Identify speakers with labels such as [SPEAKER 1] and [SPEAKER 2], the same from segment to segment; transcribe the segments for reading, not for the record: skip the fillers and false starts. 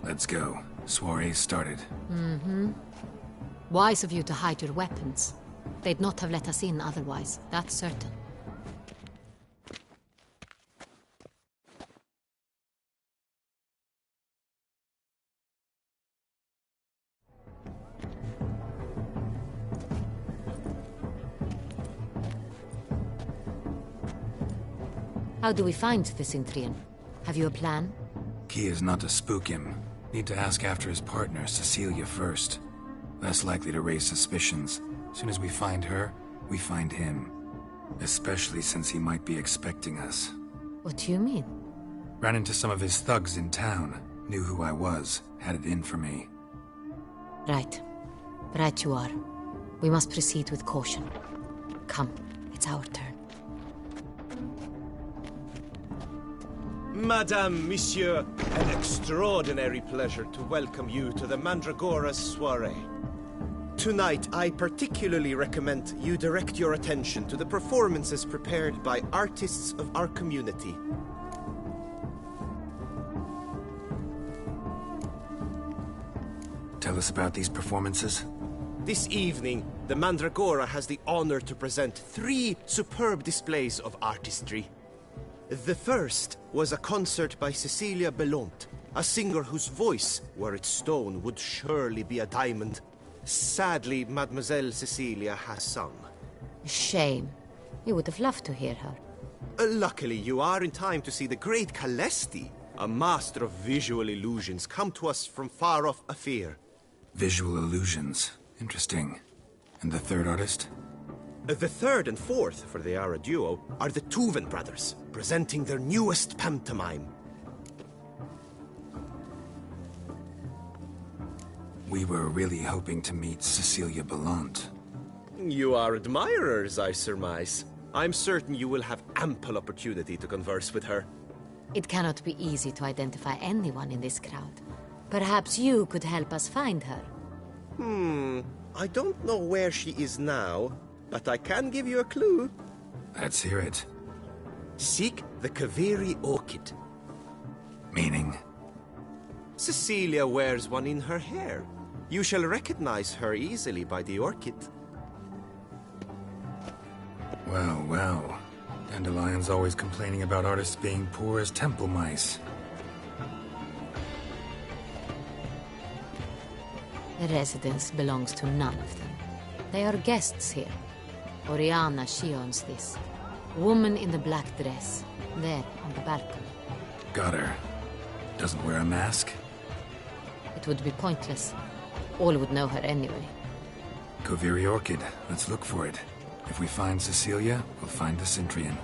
[SPEAKER 1] Let's go. Soiree's started.
[SPEAKER 2] Wise of you to hide your weapons. They'd not have let us in otherwise, that's certain. How do we find the Cintrian? Have you a plan?
[SPEAKER 1] Key is not to spook him. Need to ask after his partner, Cecilia, first. Less likely to raise suspicions. Soon as we find her, we find him. Especially since he might be expecting us.
[SPEAKER 2] What do you mean?
[SPEAKER 1] Ran into some of his thugs in town. Knew who I was. Had it in for me.
[SPEAKER 2] Right. Right you are. We must proceed with caution. Come, it's our turn.
[SPEAKER 3] Madame, Monsieur, an extraordinary pleasure to welcome you to the Mandragora's soiree. Tonight, I particularly recommend you direct your attention to the performances prepared by artists of our community.
[SPEAKER 1] Tell us about these performances.
[SPEAKER 3] This evening, the Mandragora has the honor to present 3 superb displays of artistry. The first was a concert by Cecilia Belont, a singer whose voice, were it stone, would surely be a diamond. Sadly, Mademoiselle Cecilia has sung.
[SPEAKER 2] Shame. You would have loved to hear her.
[SPEAKER 3] Luckily, you are in time to see the great Calesti, a master of visual illusions, come to us from far off Afir.
[SPEAKER 1] Visual illusions. Interesting. And the third artist?
[SPEAKER 3] The third and fourth, for they are a duo, are the Tuven brothers, presenting their newest pantomime.
[SPEAKER 1] We were really hoping to meet Cecilia Belont.
[SPEAKER 3] You are admirers, I surmise. I'm certain you will have ample opportunity to converse with her.
[SPEAKER 2] It cannot be easy to identify anyone in this crowd. Perhaps you could help us find her.
[SPEAKER 3] I don't know where she is now, but I can give you a clue.
[SPEAKER 1] Let's hear it.
[SPEAKER 3] Seek the Kaveri orchid.
[SPEAKER 1] Meaning?
[SPEAKER 3] Cecilia wears one in her hair. You shall recognize her easily by the orchid.
[SPEAKER 1] Well, well. Dandelion's always complaining about artists being poor as temple mice.
[SPEAKER 2] The residence belongs to none of them. They are guests here. Oriana, she owns this. Woman in the black dress, there on the balcony.
[SPEAKER 1] Got her. Doesn't wear a mask?
[SPEAKER 2] It would be pointless. All would know her anyway.
[SPEAKER 1] Kaveri orchid. Let's look for it. If we find Cecilia, we'll find the Cintrian.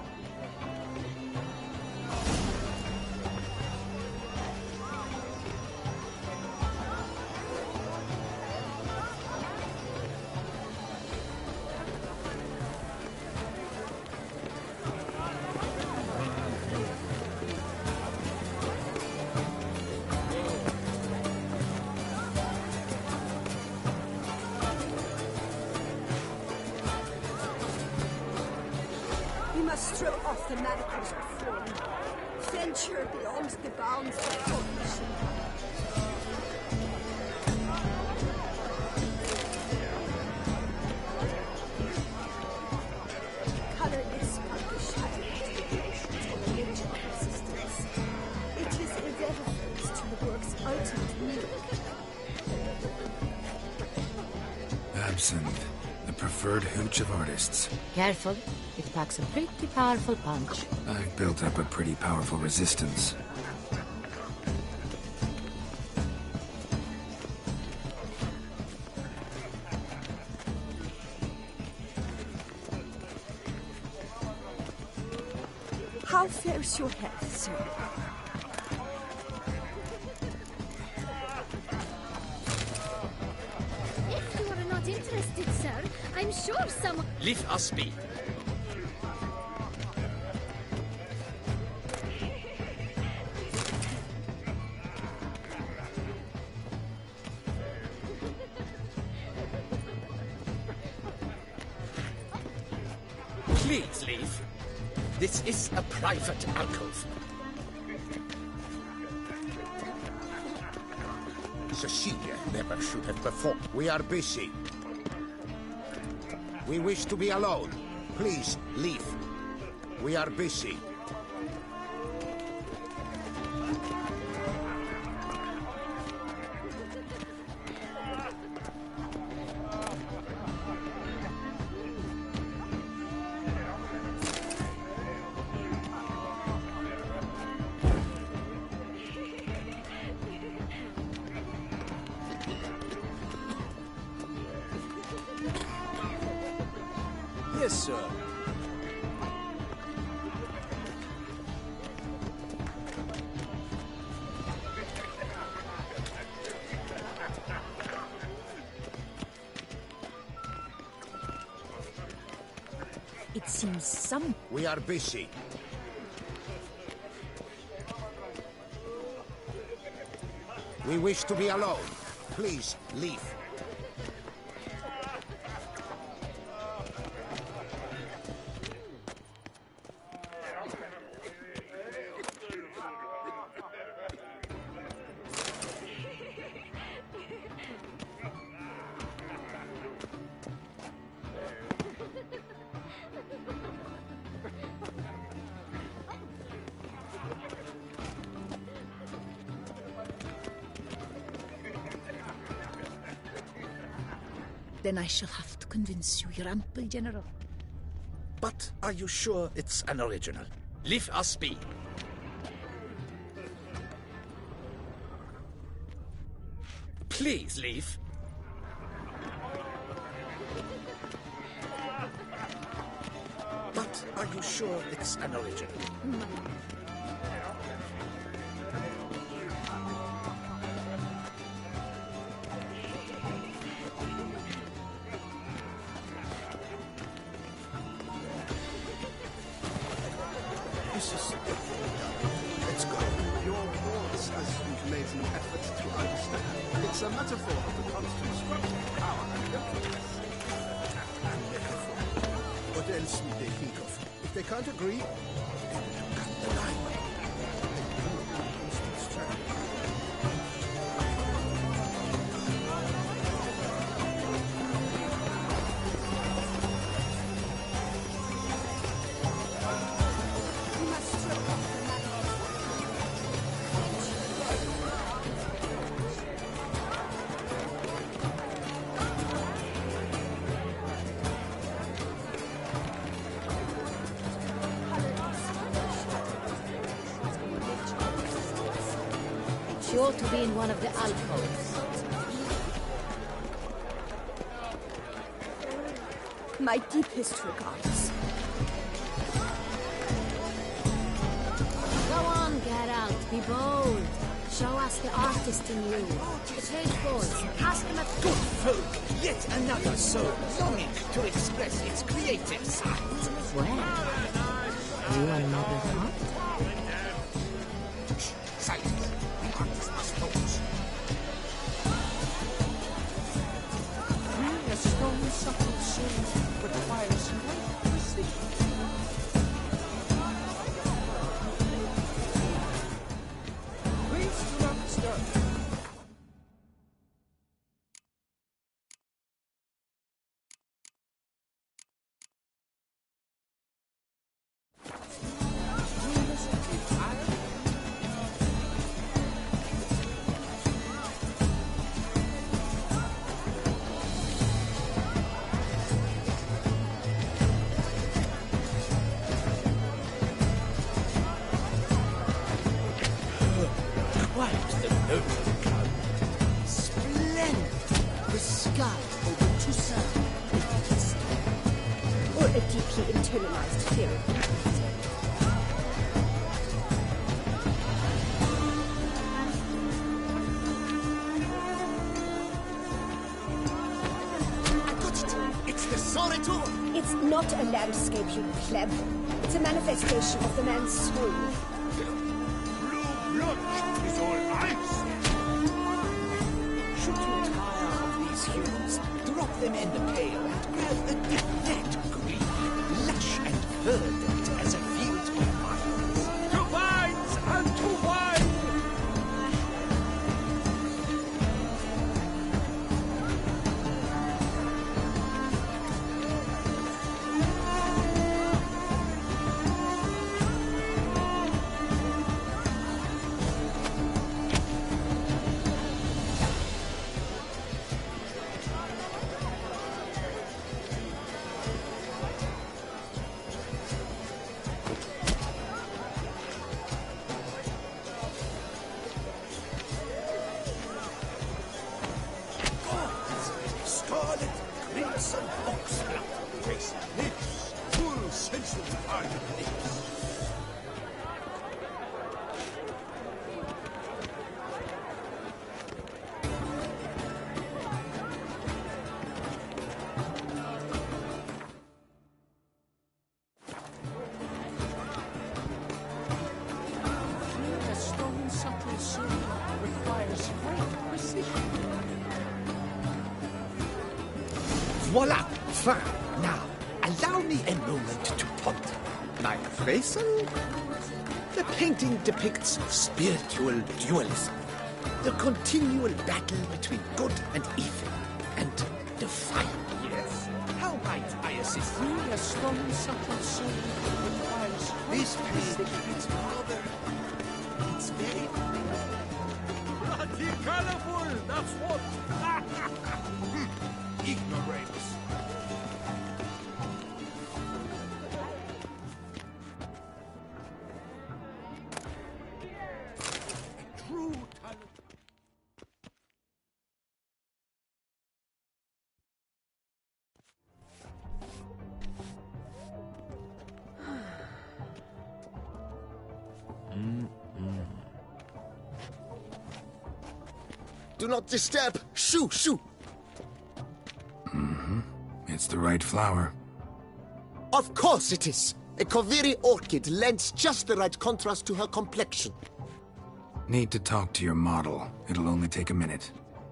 [SPEAKER 4] We must throw off the manacles before me. Venture beyond the bounds of cognition. Colorless but the shadow explications of a limited existence. It is irrelevant to the work's ultimate meaning.
[SPEAKER 1] Absinthe. The preferred hooch of artists.
[SPEAKER 2] Careful, it packs a pretty powerful punch.
[SPEAKER 1] I've built up a pretty powerful resistance.
[SPEAKER 4] How fares your health, sir?
[SPEAKER 5] If you are not interested, sir, I'm sure someone...
[SPEAKER 6] Leave us be. Please leave. This is a private alcove.
[SPEAKER 7] Cecilia never should have performed. We are busy. We wish to be alone. Please, leave. We are busy.
[SPEAKER 3] Yes, sir.
[SPEAKER 4] It seems some...
[SPEAKER 7] We are busy. We wish to be alone. Please, leave.
[SPEAKER 4] Then I shall have to convince you, Your Ample General.
[SPEAKER 6] But are you sure it's an original? Leave us be. Please leave. But are you sure it's an original?
[SPEAKER 7] Let's go.
[SPEAKER 8] Your words, as you've made an effort to understand, it's a metaphor of the constant struggle for power and influence. A metaphor. What else would they think of? If they can't agree, they will cut the line. Constant struggle.
[SPEAKER 2] Sure to be in one of the alcoves.
[SPEAKER 4] My deepest regards.
[SPEAKER 2] Go on, get out, be bold. Show us the artist in you. The page boys, cast them at
[SPEAKER 6] Good folk, yet another soul longing to express its creative side.
[SPEAKER 2] Where? You another heart?
[SPEAKER 7] Silence. The artist must focus.
[SPEAKER 6] A strong, subtle soul requires great precision. Please do not disturb. Quite the note of the crowd. Splendid! The sky over Toussaint.
[SPEAKER 4] Or a deeply internalized fear of beauty.
[SPEAKER 6] I got it! It's the Soritor!
[SPEAKER 4] It's not a landscape, you pleb. It's a manifestation of the man's soul.
[SPEAKER 7] Blood is all ice.
[SPEAKER 6] Should you tire of these humans, drop them in the pail and grab a dip that green, lush and verdant as a field of vines. To vines and to wine! Voila! Fine. Now, allow me a moment to ponder. My appraisal? The painting depicts spiritual dualism. The continual battle between good and evil. And defiance. Yes? How might I assist you? A strong, subtle soul requires this painting. It's rather... It's very...
[SPEAKER 8] Bloody colorful, that's what!
[SPEAKER 6] Ignoramus.
[SPEAKER 8] True talent.
[SPEAKER 7] Do not disturb! Shoo, shoo!
[SPEAKER 1] It's the right flower.
[SPEAKER 7] Of course it is! A Koviri orchid lends just the right contrast to her complexion.
[SPEAKER 1] Need to talk to your model. It'll only take a minute.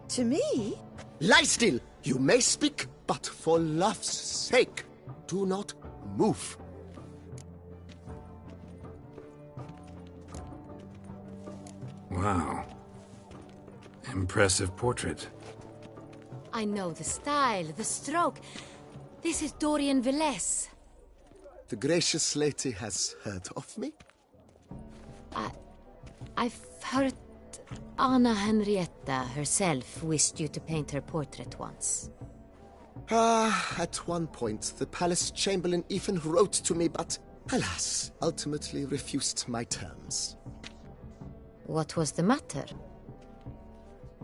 [SPEAKER 4] To me?
[SPEAKER 7] Lie still! You may speak, but for love's sake, do not move.
[SPEAKER 1] Wow. Impressive portrait.
[SPEAKER 2] I know the style, the stroke. This is Dorian Velez.
[SPEAKER 7] The gracious lady has heard of me?
[SPEAKER 2] I've heard Anna Henrietta herself wished you to paint her portrait once.
[SPEAKER 7] At one point, the palace chamberlain even wrote to me, but, alas, ultimately refused my terms.
[SPEAKER 2] What was the matter?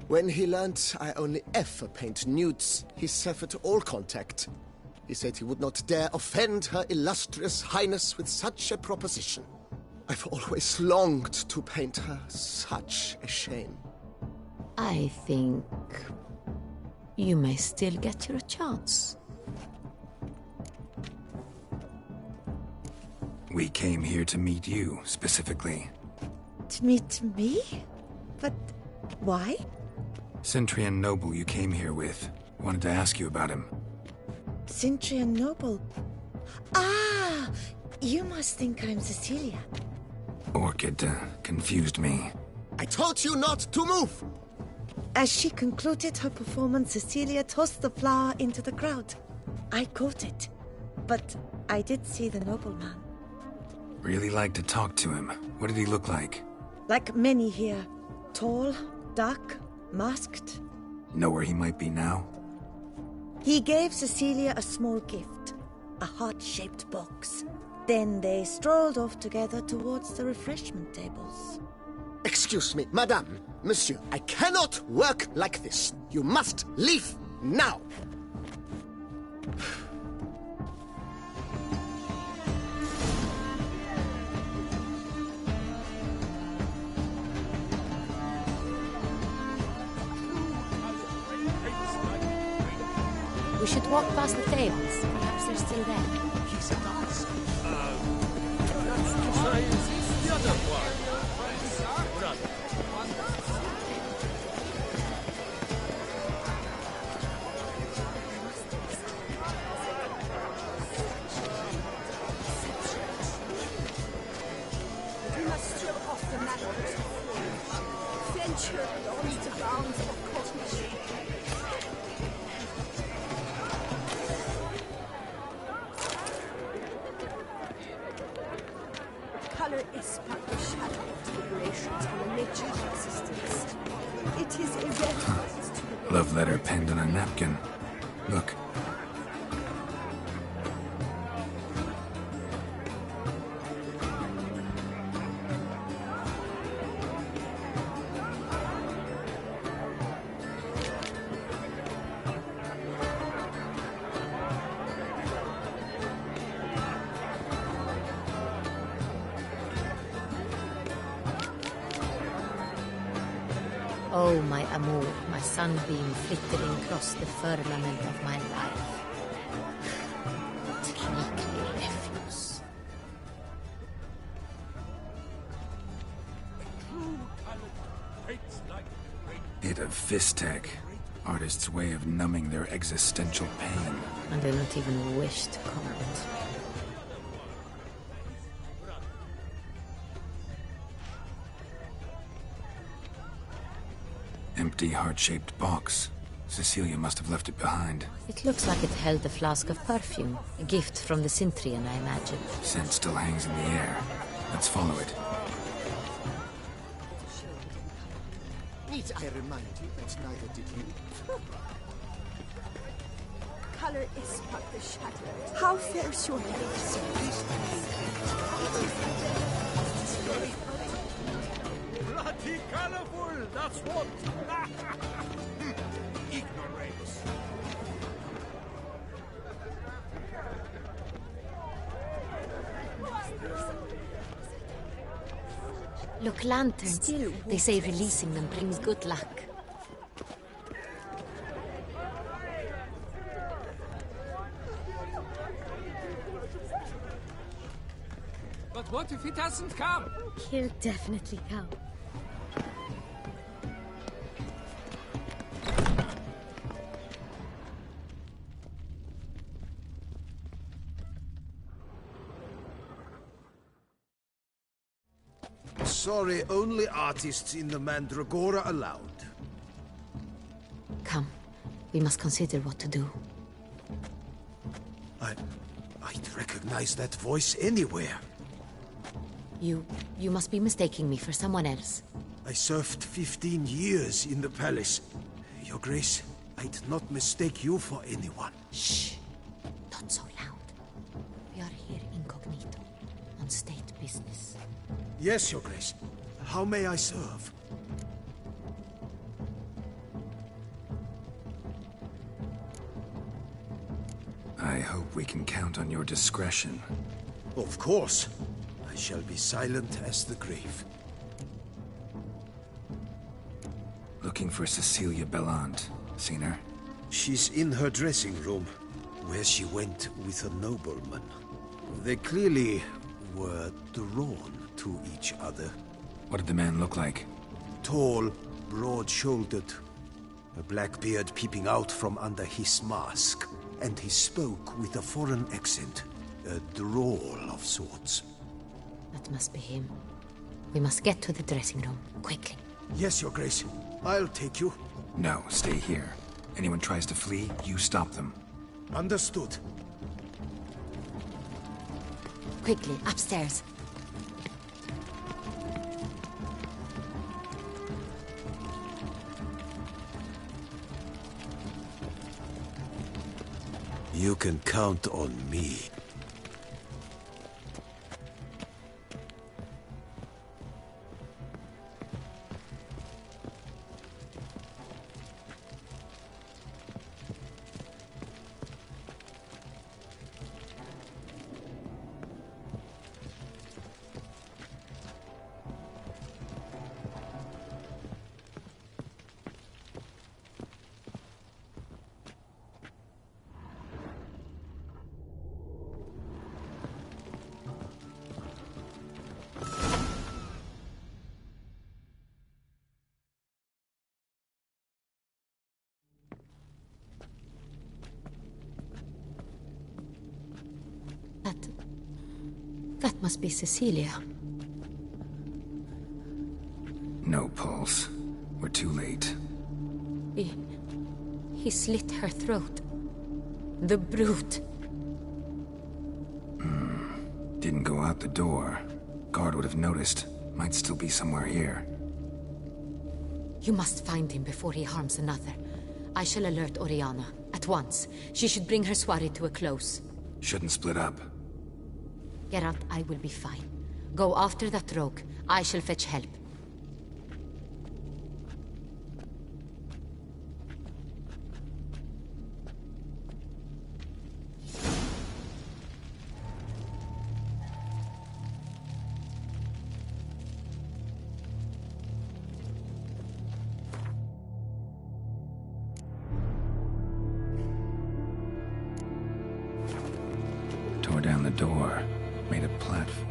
[SPEAKER 7] When he learned I only ever paint nudes, he severed all contact. He said he would not dare offend her illustrious highness with such a proposition. I've always longed to paint her. Such a shame.
[SPEAKER 2] I think you may still get your chance.
[SPEAKER 1] We came here to meet you, specifically.
[SPEAKER 4] To meet me? But why?
[SPEAKER 1] Centrian noble you came here with. Wanted to ask you about him.
[SPEAKER 4] Centrian noble. Ah! You must think I'm Cecilia.
[SPEAKER 1] Orchid confused me.
[SPEAKER 7] I told you not to move!
[SPEAKER 4] As she concluded her performance, Cecilia tossed the flower into the crowd. I caught it, but I did see the nobleman.
[SPEAKER 1] Really like to talk to him. What did he look like?
[SPEAKER 4] Like many here. Tall, dark, masked.
[SPEAKER 1] Know where he might be now?
[SPEAKER 4] He gave Cecilia a small gift, a heart-shaped box. Then they strolled off together towards the refreshment tables.
[SPEAKER 7] Excuse me, madame, monsieur, I cannot work like this. You must leave now.
[SPEAKER 2] We should walk past the tables. Perhaps they're still there.
[SPEAKER 6] He's a dancer.
[SPEAKER 8] That's to say, the other one. Brother.
[SPEAKER 4] We must strip off the manacles. Venture beyond the bounds of cognition. Color is but the shadow of deliberations on the nature of existence. It is irrelevant to the
[SPEAKER 1] Love letter penned on a napkin. Look.
[SPEAKER 2] Oh, my amour, my sunbeam flittering across the firmament of my life. Take me, refuse.
[SPEAKER 1] Bit of Fistek. Artists' way of numbing their existential pain.
[SPEAKER 2] I do not even wish to comment.
[SPEAKER 1] Empty heart-shaped box. Cecilia must have left it behind.
[SPEAKER 2] It looks like it held a flask of perfume. A gift from the Cintrian, I imagine.
[SPEAKER 1] Scent still hangs in the air. Let's follow it.
[SPEAKER 7] Need I remind you that neither did you?
[SPEAKER 9] Color is but the shadow. How fares your face?
[SPEAKER 8] Bloody colorful, that's what! Ignoramus.
[SPEAKER 2] Look, lanterns.
[SPEAKER 9] Still
[SPEAKER 2] They say releasing them brings good luck.
[SPEAKER 10] But what if it hasn't come?
[SPEAKER 5] He'll definitely come.
[SPEAKER 8] Sorry, only artists in the Mandragora allowed.
[SPEAKER 2] Come. We must consider what to do.
[SPEAKER 8] I'd recognize that voice anywhere.
[SPEAKER 2] You must be mistaking me for someone else.
[SPEAKER 8] I served 15 years in the palace. Your Grace, I'd not mistake you for anyone.
[SPEAKER 2] Shh. Not so loud. We are here incognito, on state business.
[SPEAKER 8] Yes, Your Grace. How may I serve?
[SPEAKER 1] I hope we can count on your discretion.
[SPEAKER 8] Of course. I shall be silent as the grave.
[SPEAKER 1] Looking for Cecilia Bellant. Seen her?
[SPEAKER 8] She's in her dressing room, where she went with a nobleman. They clearly were drawn to each other.
[SPEAKER 1] What did the man look like?
[SPEAKER 8] Tall, broad-shouldered, a black beard peeping out from under his mask, and he spoke with a foreign accent, a drawl of sorts.
[SPEAKER 2] That must be him. We must get to the dressing room, quickly.
[SPEAKER 8] Yes, Your Grace. I'll take you.
[SPEAKER 1] No, stay here. Anyone tries to flee, you stop them.
[SPEAKER 8] Understood.
[SPEAKER 2] Quickly, upstairs.
[SPEAKER 8] You can count on me.
[SPEAKER 2] That must be Cecilia.
[SPEAKER 1] No pulse. We're too late.
[SPEAKER 2] He slit her throat. The brute.
[SPEAKER 1] Didn't go out the door. Guard would have noticed. Might still be somewhere here.
[SPEAKER 2] You must find him before he harms another. I shall alert Oriana. At once. She should bring her soirée to a close.
[SPEAKER 1] Shouldn't split up.
[SPEAKER 2] Geralt, I will be fine. Go after that rogue. I shall fetch help.
[SPEAKER 1] Tore down the door. Made a platform.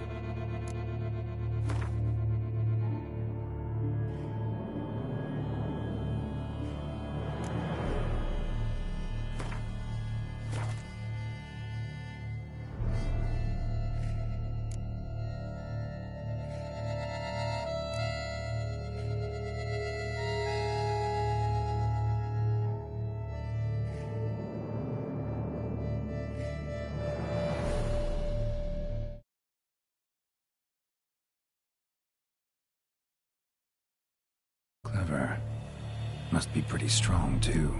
[SPEAKER 1] Clever. Must be pretty strong, too.